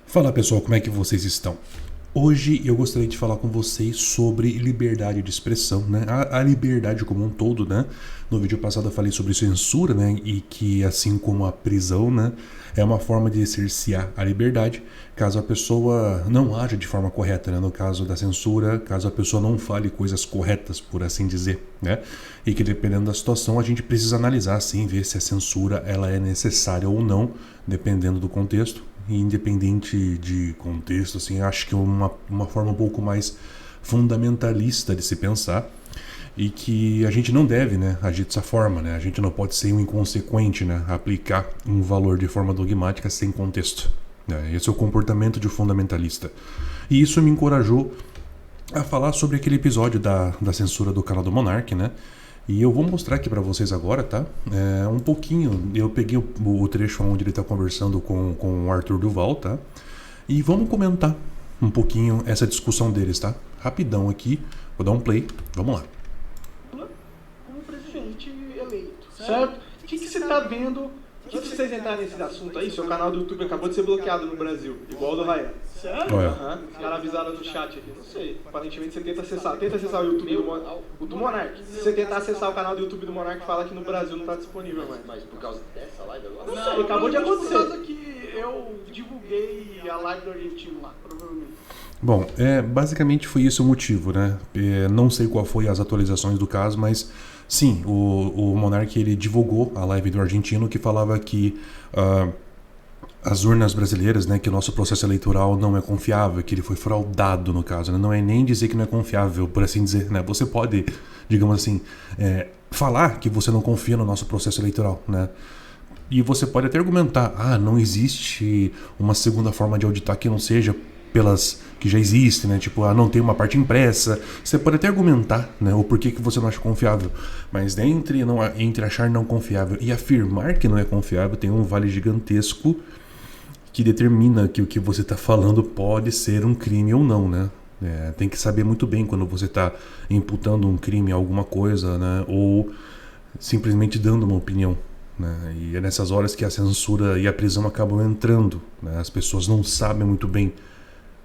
Fala pessoal, como é que vocês estão? Hoje eu gostaria de falar com vocês sobre liberdade de expressão, né? A liberdade como um todo, né? No vídeo passado eu falei sobre censura, né? E que assim como a prisão, né? É uma forma de cercear a liberdade, caso a pessoa não haja de forma correta, né? No caso da censura, caso a pessoa não fale coisas corretas, por assim dizer, né? E que dependendo da situação a gente precisa analisar, assim, ver se a censura ela é necessária ou não, dependendo do contexto. Independente de contexto, assim, acho que é uma forma um pouco mais fundamentalista de se pensar e que a gente não deve, né, agir dessa forma, né? A gente não pode ser um inconsequente, né, aplicar um valor de forma dogmática sem contexto, né? Esse é o comportamento de um fundamentalista. E isso me encorajou a falar sobre aquele episódio da censura do canal do Monark, né? E eu vou mostrar aqui pra vocês agora, tá? Um pouquinho, eu peguei o trecho onde ele tá conversando com o Arthur Duval, tá? E vamos comentar um pouquinho essa discussão deles, tá? Rapidão aqui, vou dar um play, vamos lá. Como presidente eleito, certo? O que você tá vendo? Antes de vocês entrarem nesse assunto aí, seu canal do YouTube acabou de ser bloqueado no Brasil, igual o do Ryan. Sério? Olha. Os caras avisaram no chat aqui, não sei. Aparentemente você tenta acessar o YouTube do Monark. Se você tentar acessar o canal do YouTube do Monark, fala que no Brasil não tá disponível mais. Mas por causa dessa live agora? Não sei, acabou de acontecer. Por causa que eu divulguei a live do argentino lá, provavelmente. Bom, basicamente foi esse o motivo, né? Não sei qual foi as atualizações do caso, mas sim, o Monark ele divulgou a live do argentino que falava que as urnas brasileiras, né, que o nosso processo eleitoral não é confiável, que ele foi fraudado no caso, né? Não é nem dizer que não é confiável, por assim dizer, né? Você pode, digamos assim, falar que você não confia no nosso processo eleitoral, né? E você pode até argumentar, não existe uma segunda forma de auditar que não seja pelas que já existem, né? Tipo, não tem uma parte impressa. Você pode até argumentar, né, o porquê que você não acha confiável. Mas entre achar não confiável e afirmar que não é confiável, tem um vale gigantesco que determina que o que você está falando pode ser um crime ou não, né? Tem que saber muito bem quando você está imputando um crime a alguma coisa, né? Ou simplesmente dando uma opinião, né? E é nessas horas que a censura e a prisão acabam entrando, né? As pessoas não sabem muito bem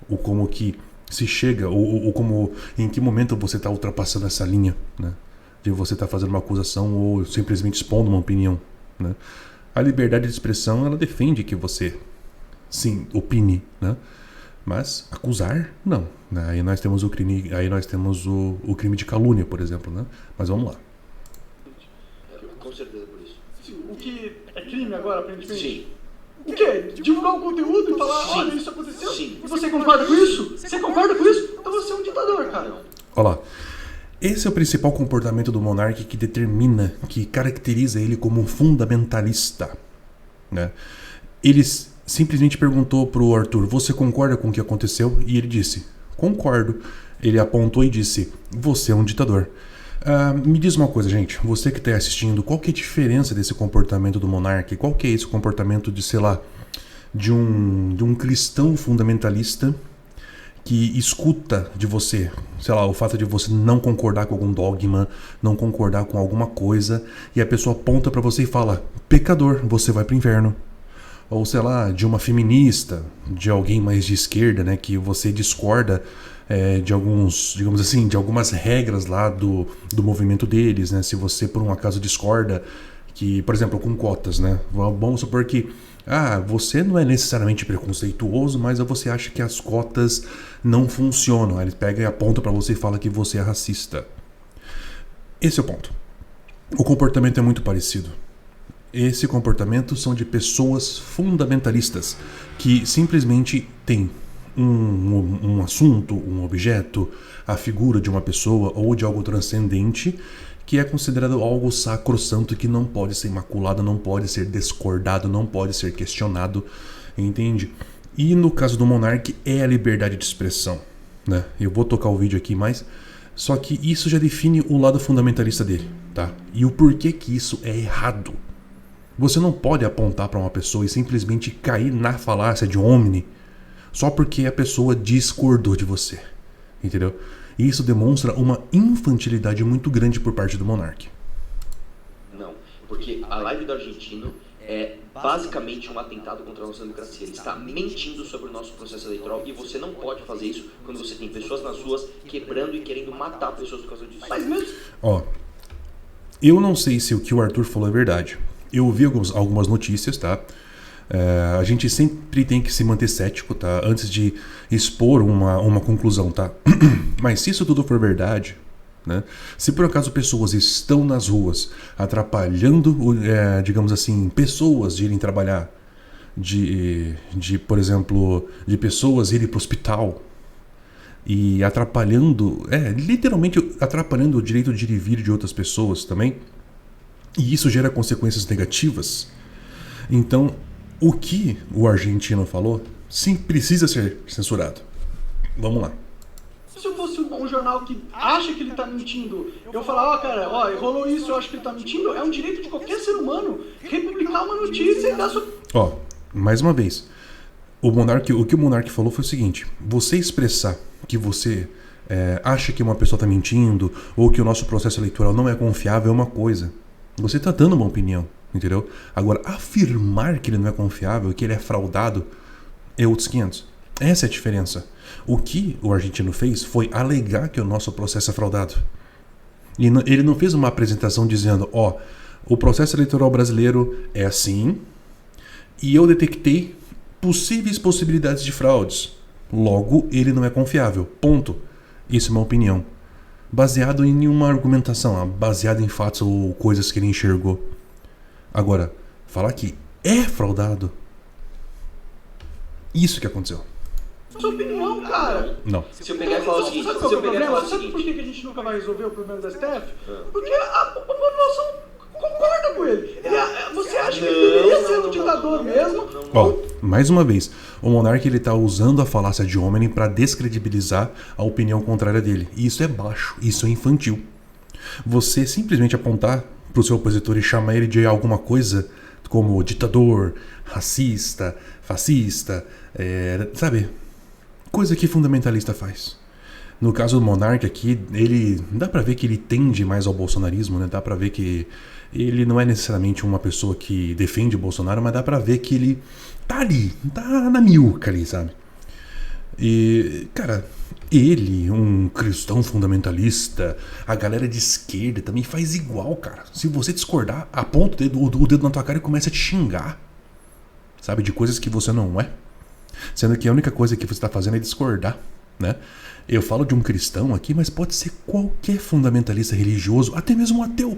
o como que se chega, ou como, em que momento você está ultrapassando essa linha, né? De você estar fazendo uma acusação ou simplesmente expondo uma opinião, né? A liberdade de expressão, ela defende que você, sim, opine, né? Mas acusar, não, né? Aí nós temos o crime de calúnia, por exemplo, né? Mas vamos lá. Com certeza por isso. O que é crime agora, aparentemente? Sim. O quê? Divulgar o conteúdo e falar, Sim. olha, isso aconteceu? Sim. E você concorda com isso? Você concorda com isso? Então você é um ditador, cara. Olha lá. Esse é o principal comportamento do monarca que determina, que caracteriza ele como um fundamentalista, né? Ele simplesmente perguntou pro Arthur, você concorda com o que aconteceu? E ele disse, concordo. Ele apontou e disse, você é um ditador. Me diz uma coisa, gente, você que está assistindo, qual que é a diferença desse comportamento do monarca? Qual que é esse comportamento de, sei lá, de um cristão fundamentalista que escuta de você, sei lá, o fato de você não concordar com algum dogma, não concordar com alguma coisa, e a pessoa aponta para você e fala, pecador, você vai pro inferno. Ou sei lá, de uma feminista, de alguém mais de esquerda, né, que você discorda de alguns, digamos assim, de algumas regras lá do movimento deles, né? Se você por um acaso discorda que, por exemplo, com cotas, né? Vamos supor que você não é necessariamente preconceituoso, mas você acha que as cotas não funcionam. Aí ele pega e aponta para você e fala que você é racista. Esse é o ponto. O comportamento é muito parecido. Esse comportamento são de pessoas fundamentalistas que simplesmente têm um assunto, um objeto, a figura de uma pessoa ou de algo transcendente que é considerado algo sacrossanto que não pode ser imaculado, não pode ser discordado, não pode ser questionado, entende? E no caso do monarca é a liberdade de expressão, né? Eu vou tocar o vídeo aqui mais, só que isso já define o lado fundamentalista dele, tá? E o porquê que isso é errado. Você não pode apontar para uma pessoa e simplesmente cair na falácia de homem só porque a pessoa discordou de você, entendeu? E isso demonstra uma infantilidade muito grande por parte do monarca. Não, porque a live do argentino é basicamente um atentado contra a nossa democracia. Ele está mentindo sobre o nosso processo eleitoral e você não pode fazer isso quando você tem pessoas nas ruas quebrando e querendo matar pessoas por causa disso. Mas mesmo... Eu não sei se o que o Arthur falou é verdade. Eu ouvi algumas notícias, tá? A gente sempre tem que se manter cético, tá? Antes de expor uma conclusão, tá? Mas se isso tudo for verdade, né? Se por acaso pessoas estão nas ruas atrapalhando, digamos assim, pessoas de irem trabalhar, por exemplo, de pessoas irem para o hospital e atrapalhando, literalmente atrapalhando o direito de ir e vir de outras pessoas também, e isso gera consequências negativas, então o que o argentino falou, sim, precisa ser censurado. Vamos lá. Se eu fosse um jornal que acha que ele tá mentindo, eu falar, cara, rolou isso, eu acho que ele tá mentindo, é um direito de qualquer ser humano republicar uma notícia e dar sua... Mais uma vez, o que o Monark falou foi o seguinte: você expressar que você acha que uma pessoa tá mentindo ou que o nosso processo eleitoral não é confiável é uma coisa. Você tá dando uma opinião, entendeu? Agora, afirmar que ele não é confiável, que ele é fraudado, é outros 500. Essa é a diferença. O que o argentino fez foi alegar que o nosso processo é fraudado. E ele não fez uma apresentação dizendo, o processo eleitoral brasileiro é assim e eu detectei possíveis possibilidades de fraudes. Logo, ele não é confiável. Ponto. Isso é uma opinião. Baseado em uma argumentação, baseado em fatos ou coisas que ele enxergou. Agora, falar que é fraudado, isso que aconteceu. Sua opinião, cara. Não. Se eu pegar e falar o seguinte... Sabe qual é o problema? Sabe por que a gente nunca vai resolver o problema da STF? Porque a população concorda com ele. Você acha que ele deveria ser um ditador mesmo? Mais uma vez, o Monark ele tá usando a falácia de homem para descredibilizar a opinião contrária dele. E isso é baixo, isso é infantil. Você simplesmente apontar pro seu opositor e chamar ele de alguma coisa como ditador, racista, fascista, sabe? Coisa que fundamentalista faz. No caso do Monark aqui, dá pra ver que ele tende mais ao bolsonarismo, né? Dá pra ver que ele não é necessariamente uma pessoa que defende o Bolsonaro, mas dá pra ver que ele tá ali, tá na miúca ali, sabe? E, cara, ele, um cristão fundamentalista, a galera de esquerda também faz igual, cara. Se você discordar, aponta o dedo na tua cara e começa a te xingar, sabe? De coisas que você não é. Sendo que a única coisa que você está fazendo é discordar, né? Eu falo de um cristão aqui, mas pode ser qualquer fundamentalista religioso, até mesmo um ateu,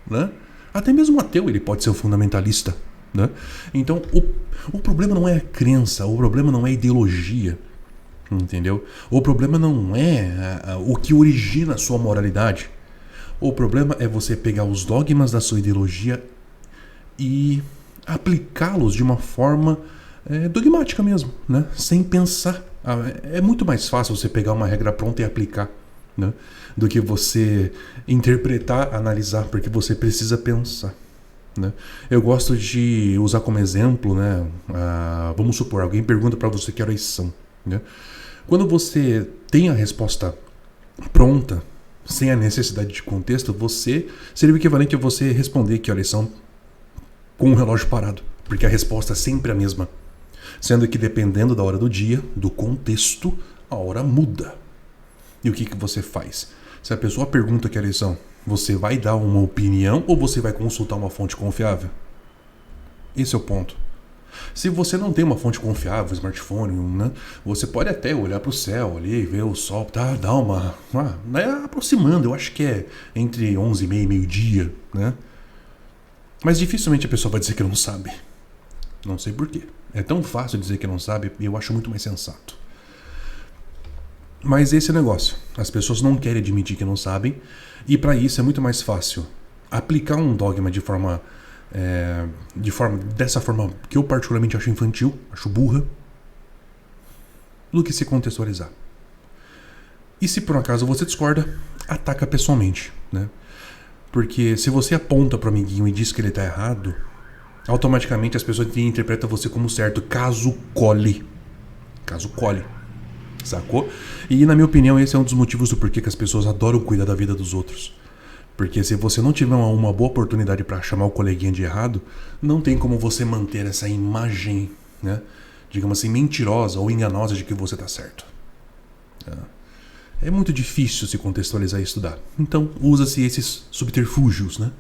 né? Até mesmo um ateu ele pode ser um fundamentalista, né? Então o problema não é a crença, o problema não é a ideologia, entendeu? O problema não é o que origina a sua moralidade. O problema é você pegar os dogmas da sua ideologia e aplicá-los de uma forma dogmática mesmo, né? Sem pensar. É muito mais fácil você pegar uma regra pronta e aplicar, né? Do que você interpretar, analisar, porque você precisa pensar, né? Eu gosto de usar como exemplo, né? Vamos supor, alguém pergunta para você que horas são, né? Quando você tem a resposta pronta, sem a necessidade de contexto, seria o equivalente a você responder que horas são com o relógio parado, porque a resposta é sempre a mesma. Sendo que dependendo da hora do dia, do contexto, a hora muda. E o que você faz? Se a pessoa pergunta que horas são, você vai dar uma opinião ou você vai consultar uma fonte confiável? Esse é o ponto. Se você não tem uma fonte confiável, smartphone, né, você pode até olhar para o céu ali, ver o sol, dar uma aproximando, eu acho que é entre 11h30 e meio-dia, né? Mas dificilmente a pessoa vai dizer que não sabe. Não sei porquê. É tão fácil dizer que não sabe e eu acho muito mais sensato. Mas esse é o negócio. As pessoas não querem admitir que não sabem e para isso é muito mais fácil aplicar um dogma dessa forma que eu particularmente acho infantil, acho burra, do que se contextualizar. E se por um acaso você discorda, ataca pessoalmente, né? Porque se você aponta pro amiguinho e diz que ele tá errado, automaticamente as pessoas interpretam você como certo, caso cole. Sacou? E na minha opinião esse é um dos motivos do porquê que as pessoas adoram cuidar da vida dos outros. Porque se você não tiver uma boa oportunidade para chamar o coleguinha de errado, não tem como você manter essa imagem, né, digamos assim, mentirosa ou enganosa de que você está certo. É muito difícil se contextualizar e estudar. Então, usa-se esses subterfúgios, né?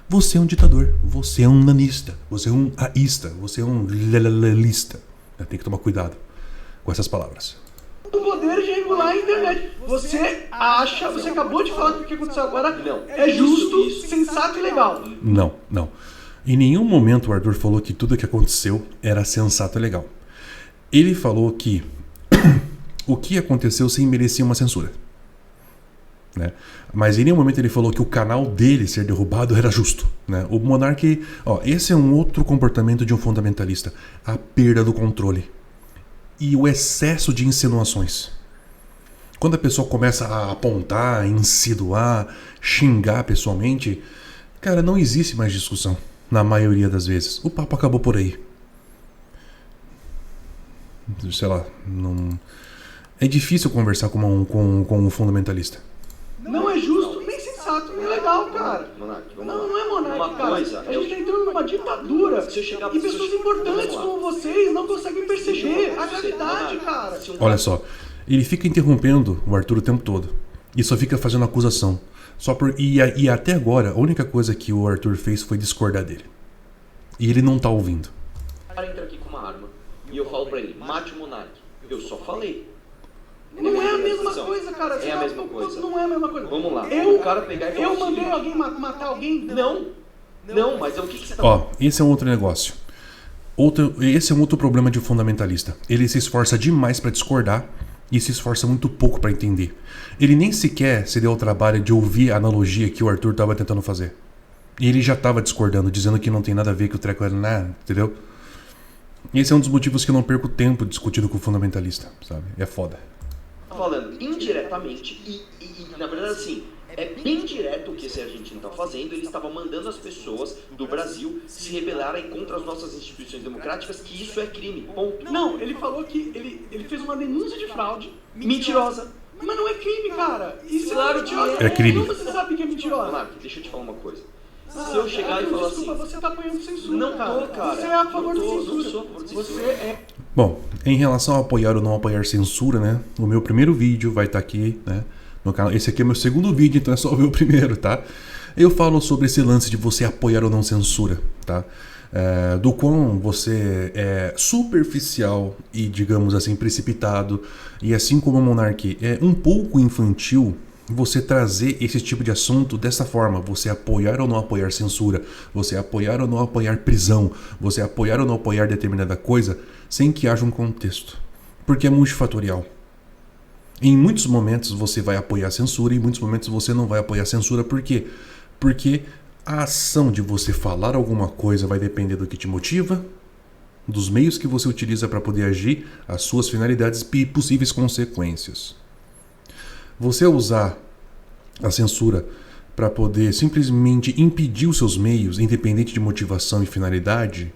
Você é um ditador, você é um nanista, você é um aísta, você é um lelista. Tem que tomar cuidado com essas palavras. O poder de regular a internet. Você acha, você acabou de falar que o que aconteceu agora é justo, sensato e legal. Não. Em nenhum momento o Arthur falou que tudo o que aconteceu era sensato e legal. Ele falou que o que aconteceu sim merecia uma censura, né? Mas em nenhum momento ele falou que o canal dele ser derrubado era justo, né? O Monark, esse é um outro comportamento de um fundamentalista, a perda do controle e o excesso de insinuações. Quando a pessoa começa a apontar, insinuar, xingar pessoalmente, cara, não existe mais discussão na maioria das vezes. O papo acabou por aí. Sei lá, não... É difícil conversar com um fundamentalista. Não é justo, nem sensato, nem legal, cara. Não é monarca, cara. A gente tá entrando numa ditadura. E pessoas importantes como vocês não conseguem perceber a gravidade, cara. Olha só, ele fica interrompendo o Arthur o tempo todo. E só fica fazendo acusação. E até agora, a única coisa que o Arthur fez foi discordar dele. E ele não tá ouvindo. O cara entra aqui com uma arma e eu falo pra ele, mate o Monark. Eu só falei. Não é a mesma coisa, cara. É a mesma coisa. Não é a mesma coisa. Vamos lá. O cara pegar e falar eu mandei alguém matar alguém? Não, mas o que você tá... Esse é um outro negócio. Esse é um outro problema de um fundamentalista. Ele se esforça demais pra discordar e se esforça muito pouco pra entender. Ele nem sequer se deu ao trabalho de ouvir a analogia que o Arthur tava tentando fazer. E ele já tava discordando, dizendo que não tem nada a ver, que o treco era nada, entendeu? Esse é um dos motivos que eu não perco tempo discutindo com o fundamentalista, sabe? É foda. Falando indiretamente e na verdade assim, é bem direto o que esse argentino está fazendo. Ele estava mandando as pessoas do Brasil se rebelarem contra as nossas instituições democráticas, que isso é crime, ponto. Não, ele falou que ele fez uma denúncia de fraude mentirosa. Mas não é crime, cara. Isso claro é mentirosa. É crime. Como você sabe que é mentirosa? Monark, deixa eu te falar uma coisa. Se eu chegar e falar desculpa, assim... você tá apoiando censura, Não tô, cara. Você é a favor da censura. Não sou a favor da censura. Você é... Bom, em relação a apoiar ou não apoiar censura, né? O meu primeiro vídeo vai estar aqui, né? No canal. Esse aqui é meu segundo vídeo, então é só ver o primeiro, tá? Eu falo sobre esse lance de você apoiar ou não censura, tá? Do quão você é superficial e, digamos assim, precipitado, e assim como o Monark é um pouco infantil, você trazer esse tipo de assunto dessa forma, você apoiar ou não apoiar censura, você apoiar ou não apoiar prisão, você apoiar ou não apoiar determinada coisa, sem que haja um contexto, porque é multifatorial. Em muitos momentos você vai apoiar censura, e em muitos momentos você não vai apoiar censura. Por quê? Porque a ação de você falar alguma coisa vai depender do que te motiva, dos meios que você utiliza para poder agir, as suas finalidades e possíveis consequências. Você usar a censura para poder simplesmente impedir os seus meios, independente de motivação e finalidade,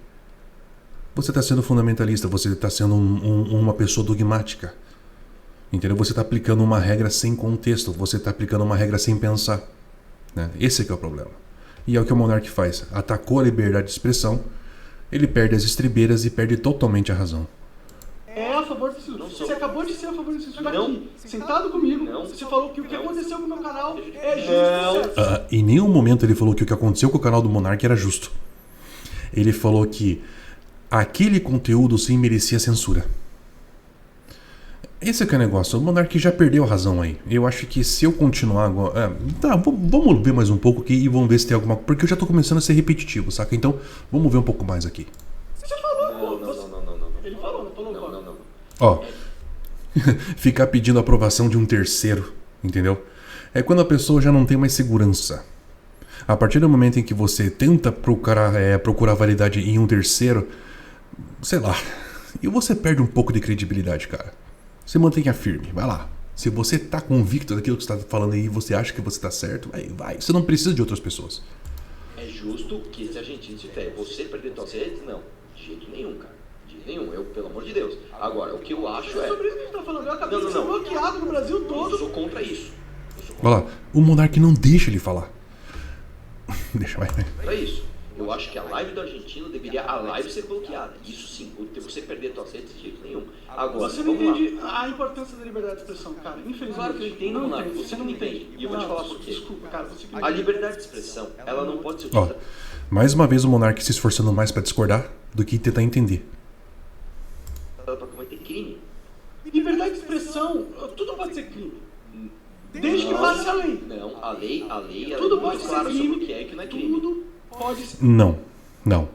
você está sendo fundamentalista, você está sendo uma pessoa dogmática. Entendeu? Você está aplicando uma regra sem contexto, você está aplicando uma regra sem pensar, né? Esse é que é o problema. E é o que o Monark faz. Atacou a liberdade de expressão, ele perde as estribeiras e perde totalmente a razão. É a favor da censura. Você acabou de ser a favor da censura aqui, sentado comigo. Você falou que o que aconteceu com o meu canal é justo e certo. Em nenhum momento ele falou que o que aconteceu com o canal do Monark era justo. Ele falou que aquele conteúdo sim merecia censura. Esse é que é o negócio. O Monark já perdeu a razão aí. Eu acho que se eu continuar agora... vamos ver mais um pouco aqui e vamos ver se tem alguma... Porque eu já tô começando a ser repetitivo, saca? Então, vamos ver um pouco mais aqui. Você falou, Não. Ele falou, não falou. Não. Ó, ficar pedindo aprovação de um terceiro, entendeu? É quando a pessoa já não tem mais segurança. A partir do momento em que você tenta procurar validade em um terceiro, sei lá, e você perde um pouco de credibilidade, cara. Você mantenha firme, vai lá. Se você tá convicto daquilo que você tá falando aí e você acha que você tá certo, vai. Você não precisa de outras pessoas. É justo que esse argentino se ferre. Você perder suas redes? Não. De jeito nenhum, cara. De jeito nenhum. Eu, pelo amor de Deus. Agora, o que eu acho É sobre isso que a gente tá falando. Eu acabei de ser bloqueado no Brasil todo. Eu sou contra isso. Vai lá, o Monark não deixa ele falar. Deixa vai. Pra isso. Eu acho que a live do argentino deveria a live ser bloqueada. Isso sim, você perder suas redes de jeito nenhum. Agora, você não vamos entende lá. a importância da liberdade de expressão, cara. Infelizmente. Claro que eu entendo, não Monark, entende. você não entende. E eu vou te falar por quê. Desculpa, cara. Você que A liberdade de expressão, ela não pode ser Ó, utilizada mais uma vez o Monark se esforçando mais pra discordar do que tentar entender. pra cometer crime. liberdade de expressão, tudo pode ser crime. Desde que passe a lei. Não, a lei ela Tudo é pode muito ser clara sobre crime. o que é e o que não é crime. Tudo pode ser. Não.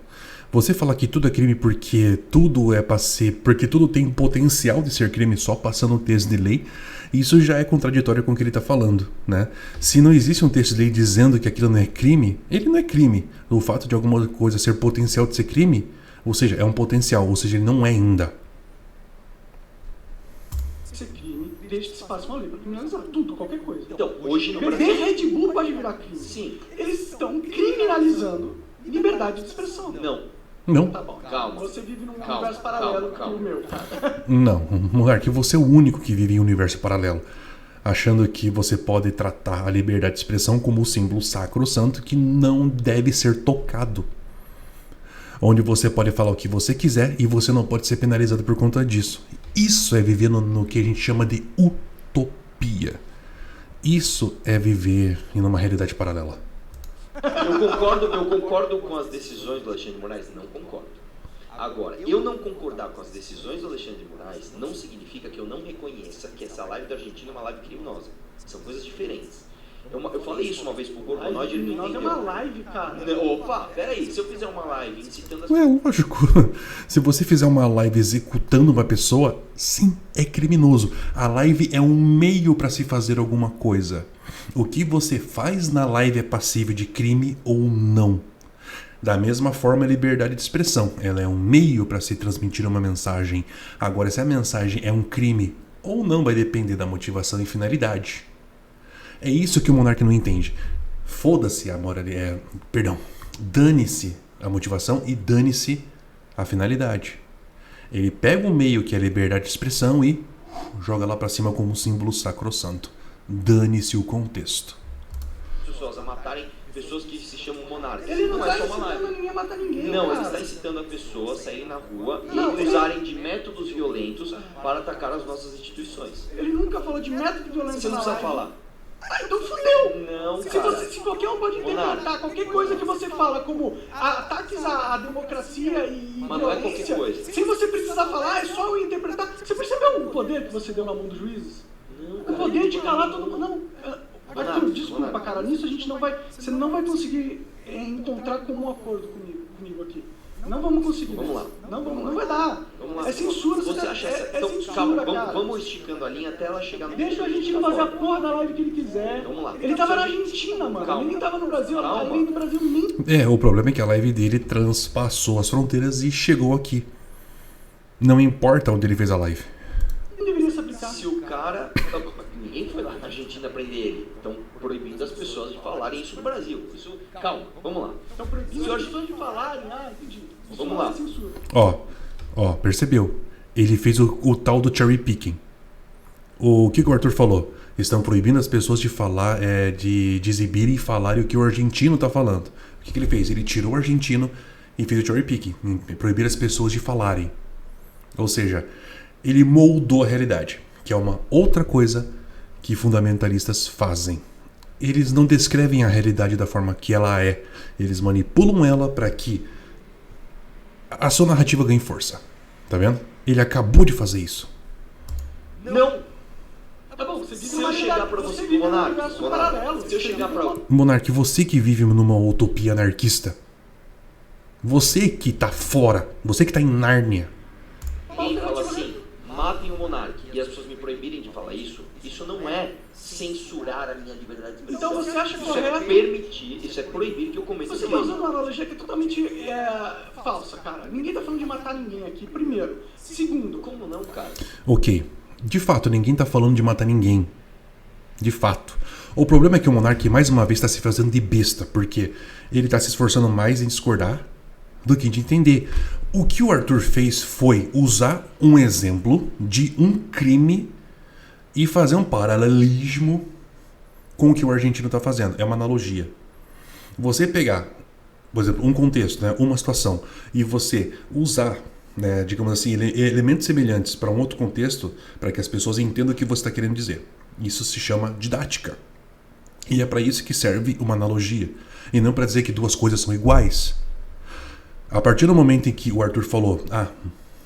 Você fala que tudo é crime porque tudo é pra ser. Porque tudo tem potencial de ser crime só passando um texto de lei. Isso já é contraditório com o que ele está falando, né? Se não existe um texto de lei dizendo que aquilo não é crime, ele não é crime. O fato de alguma coisa ser potencial de ser crime, ou seja, é um potencial, ou seja, ele não é ainda. Ser crime desde que se passe uma lei para criminalizar tudo, qualquer coisa. Então, hoje no Perder Brasil... Red Bull pode virar crime. Sim. Eles estão criminalizando liberdade de expressão. Não. Tá bom, Calma. Você vive num Calma, universo paralelo calma. que o meu, cara. Não, Monark, você é o único que vive em um universo paralelo, achando que você pode tratar a liberdade de expressão como um símbolo sacro-santo que não deve ser tocado. Onde você pode falar o que você quiser e você não pode ser penalizado por conta disso. Isso é viver no que a gente chama de utopia. Isso é viver em uma realidade paralela. Eu concordo com as decisões do Alexandre de Moraes? Não concordo. Agora, eu não concordar com as decisões do Alexandre de Moraes não significa que eu não reconheça que essa live da Argentina é uma live criminosa. São coisas diferentes. Eu falei isso uma vez pro Gorgonoide e ele não Nós é entendeu. uma live, cara. Opa, peraí, se eu fizer uma live incitando as É lógico. Se você fizer uma live executando uma pessoa, sim, é criminoso. A live é um meio para se fazer alguma coisa. O que você faz na live é passível de crime ou não. Da mesma forma, a liberdade de expressão. Ela é um meio para se transmitir uma mensagem. Agora, se a mensagem é um crime ou não, vai depender da motivação e finalidade. É isso que o Monark não entende. Foda-se a moralidade. Dane-se a motivação e dane-se a finalidade. Ele pega o meio que é a liberdade de expressão e joga lá pra cima como um símbolo sacrossanto. Dane-se o contexto. pessoas a matarem pessoas que se chamam monarcas. Ele não é tá só uma live. incitando ninguém a matar ninguém, Não, cara. ele está incitando a pessoa a sair na rua Não, e usarem de métodos violentos para atacar as nossas instituições. Ele nunca falou de método de violência Você não na precisa live. falar. Ah, então fudeu! Não, Se cara. se qualquer um pode interpretar Monarca. qualquer coisa que você fala como ataques à democracia e Mas não é violência, qualquer coisa. sem você precisar falar, é só eu interpretar. Você percebeu o poder que você deu na mão dos juízes? Não, O cara. poder de calar todo mundo. Não. Arthur, Monarca, desculpa, Monarca. cara. Nisso a gente não vai. Você não vai conseguir encontrar comum acordo comigo aqui. Não vamos conseguir. Vamos lá. Não vai dar. Vamos lá. É censura, Você cara. acha É essa... Então, censura, calma, cara. vamos esticando a linha até ela chegar no... Deixa a Argentina fazer a porra da live que ele quiser. Vamos lá. Ele tava na Argentina, mano. Calma. Ele nem tava no Brasil. Calma. A lei do Brasil nem... É, o problema é que a live dele transpassou as fronteiras e chegou aqui. Não importa onde ele fez a live. nem deveria se aplicar. Se o cara... Ninguém foi lá na Argentina prender ele. Estão proibindo as pessoas de falarem isso no Brasil. Isso... Calma, vamos lá. Estão proibindo Senhor- as pessoas de falarem. Ah, entendi. Isso Vamos não é lá. censura. Ó, percebeu? Ele fez o tal do cherry picking. O que o Arthur falou? Estão proibindo as pessoas de falar, de exibirem e falarem o que o argentino tá falando. O que ele fez? Ele tirou o argentino e fez o cherry picking. Proibir as pessoas de falarem. Ou seja, ele moldou a realidade, que é uma outra coisa que fundamentalistas fazem. Eles não descrevem a realidade da forma que ela é. Eles manipulam ela para que a sua narrativa ganhe força. Tá vendo? Ele acabou de fazer isso. Não! Tá bom, você vive Se numa eu chegar realidade- pra você você, vive num Monarca, universo Monarca, paralelo. se eu Você chegar vive pra... numa- Monark, você que vive numa utopia anarquista, você que tá fora, você que tá em Nárnia, Alguém fala assim, matem o monarca, e as pessoas me proibirem de falar isso, isso não é censurar a minha liberdade de expressão. Então você acha isso correto- é permitir, isso é proibir que eu cometa Você tá crime. usando uma analogia que é totalmente falsa, cara. Ninguém tá falando de matar ninguém aqui, primeiro. Segundo, Como não, cara? ok. De fato, ninguém tá falando de matar ninguém. De fato. O problema é que o Monark mais uma vez está se fazendo de besta, porque ele tá se esforçando mais em discordar do que de entender. O que o Arthur fez foi usar um exemplo de um crime e fazer um paralelismo com o que o argentino tá fazendo. É uma analogia. Você pegar, por exemplo, um contexto, né, uma situação, e você usar, né, digamos assim, elementos semelhantes para um outro contexto, para que as pessoas entendam o que você está querendo dizer. Isso se chama didática. E é para isso que serve uma analogia, e não para dizer que duas coisas são iguais. A partir do momento em que o Arthur falou,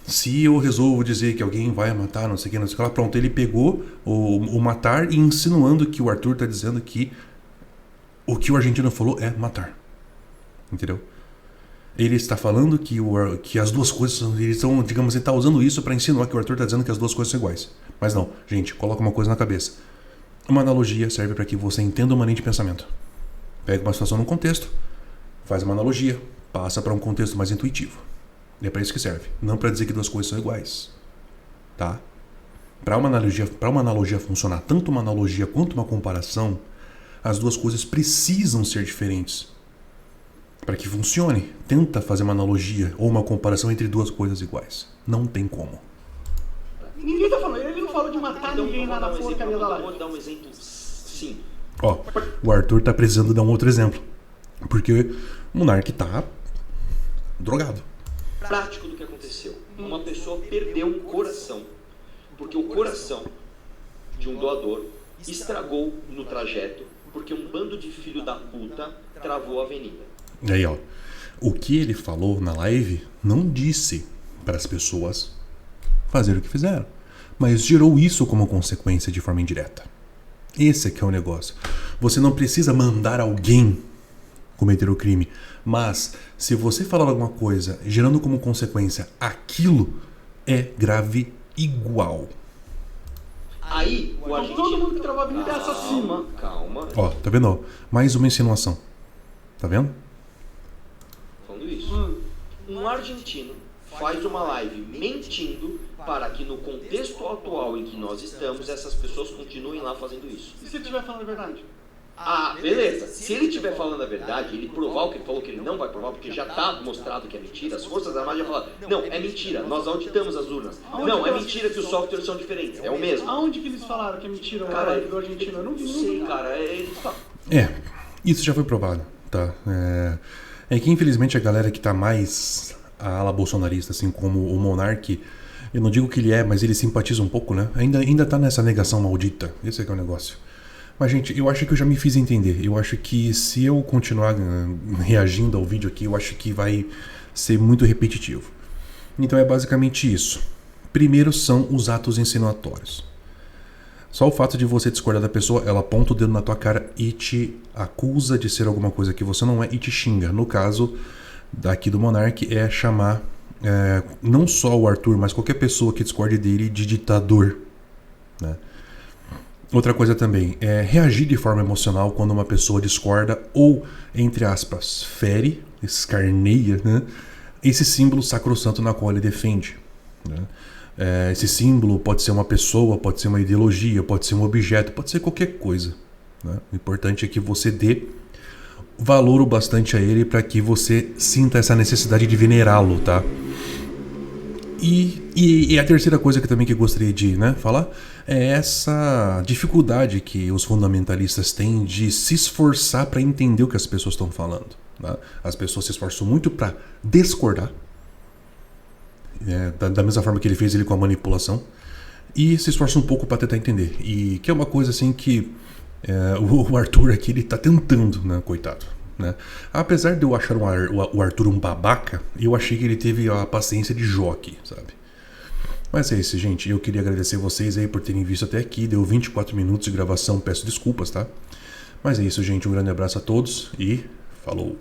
se eu resolvo dizer que alguém vai matar, não sei o que, não sei o que lá, pronto, ele pegou o matar e insinuando que o Arthur está dizendo que o que o argentino falou é matar. Entendeu? Ele está falando que as duas coisas, eles estão, digamos, ele está usando isso para insinuar que o Arthur está dizendo que as duas coisas são iguais. Mas não, gente, coloca uma coisa na cabeça. Uma analogia serve para que você entenda uma linha de pensamento. Pega uma situação num contexto, faz uma analogia, passa para um contexto mais intuitivo. E é para isso que serve, não para dizer que duas coisas são iguais. Tá? Para uma analogia funcionar, tanto uma analogia quanto uma comparação, as duas coisas precisam ser diferentes. Para que funcione, tenta fazer uma analogia ou uma comparação entre duas coisas iguais. Não tem como. Ninguém tá falando, ele não falou de matar ninguém lá na porcaria da live. Vou dar um exemplo, sim. O Arthur tá precisando dar um outro exemplo. Porque o Monark tá drogado. Prático do que aconteceu. Uma pessoa perdeu um coração. Porque o coração de um doador estragou no trajeto. Porque um bando de filho da puta travou a avenida. E aí, o que ele falou na live não disse para as pessoas fazer o que fizeram, mas gerou isso como consequência de forma indireta. Esse é que é o negócio. Você não precisa mandar alguém cometer o crime, mas se você falar alguma coisa gerando como consequência aquilo, é grave igual. Aí, o argentino... Todo mundo que travou a avenida é assassino. Calma. Tá vendo? Mais uma insinuação. Tá vendo? Falando isso. Um argentino faz uma live mentindo para que no contexto atual em que nós estamos, essas pessoas continuem lá fazendo isso. E se ele estiver falando a verdade? Beleza. Se ele estiver falando a verdade, ele provar o que ele falou que ele não vai provar, porque já está mostrado que é mentira, as Forças Armadas já falaram, não, é mentira, nós auditamos as urnas. Não, é mentira que os softwares são diferentes, é o mesmo. Aonde que eles falaram que é mentira a live do argentino? Eu não vi. Não sei, cara, eles falam. Isso já foi provado, tá? É que infelizmente a galera que tá mais a ala bolsonarista, assim como o Monark, eu não digo que ele é, mas ele simpatiza um pouco, né? Ainda tá nessa negação maldita. Esse é que é o negócio. Mas, gente, eu acho que eu já me fiz entender. Eu acho que se eu continuar reagindo ao vídeo aqui, eu acho que vai ser muito repetitivo. Então é basicamente isso. Primeiro são os atos insinuatórios. Só o fato de você discordar da pessoa, ela aponta o dedo na tua cara e te acusa de ser alguma coisa que você não é e te xinga. No caso daqui do Monark é chamar não só o Arthur, mas qualquer pessoa que discorde dele de ditador, né? Outra coisa também é reagir de forma emocional quando uma pessoa discorda ou, entre aspas, fere, escarneia, né, esse símbolo sacrossanto na qual ele defende, né? Esse símbolo pode ser uma pessoa, pode ser uma ideologia, pode ser um objeto, pode ser qualquer coisa, né? O importante é que você dê valor o bastante a ele para que você sinta essa necessidade de venerá-lo, tá? E a terceira coisa que também que eu gostaria de falar é essa dificuldade que os fundamentalistas têm de se esforçar para entender o que as pessoas estão falando, tá? As pessoas se esforçam muito para discordar, da mesma forma que ele fez com a manipulação, e se esforçam um pouco para tentar entender. E que é uma coisa assim que o Arthur aqui ele tá tentando, né, coitado. Né? Apesar de eu achar o Arthur um babaca, eu achei que ele teve a paciência de Jó aqui, sabe? Mas é isso, gente. Eu queria agradecer vocês aí por terem visto até aqui. Deu 24 minutos de gravação, peço desculpas, tá? Mas é isso, gente. Um grande abraço a todos e falou!